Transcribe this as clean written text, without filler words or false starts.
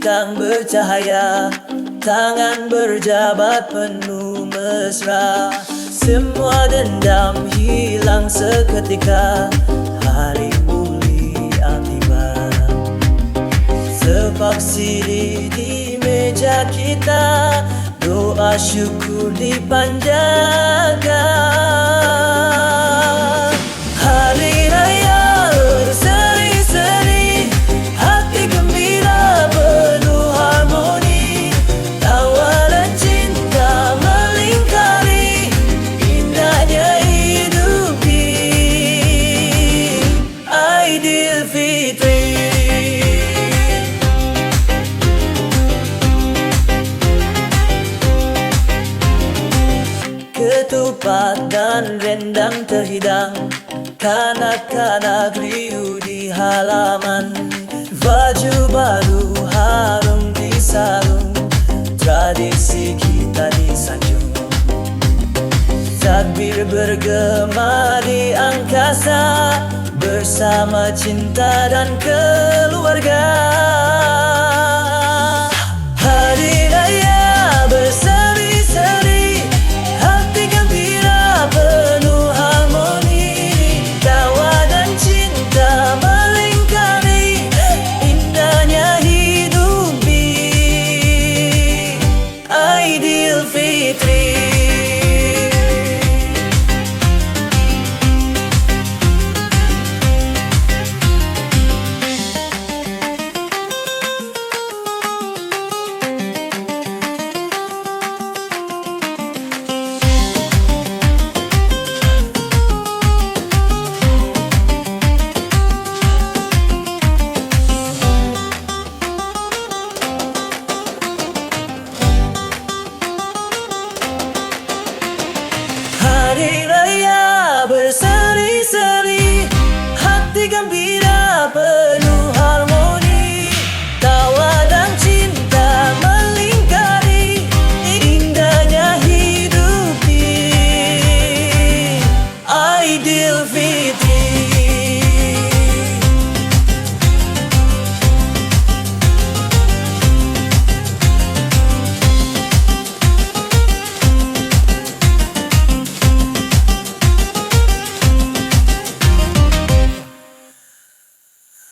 bintang bercahaya, tangan berjabat penuh mesra. Semua dendam hilang seketika, hari mulia tiba. Sepak sirih di meja kita, doa syukur dipanjatkan. Hari raya berseri-seri, hati gembira penuh harmoni, tawa dan cinta melingkari, indahnya hidup di Aidilfitri. Ketupat dan rendang terhidang, kanak-kanak riuh di halaman. Baju baru harum di sarung, tradisi kita disanjung. Takbir bergema di angkasa, bersama cinta dan keluarga. Hari raya berseri-seri, hati gembira penuh harmoni, tawa dan cinta melingkari, indahnya hidup di Aidilfitri. Hari raya berseri-seri, hati gembira penuh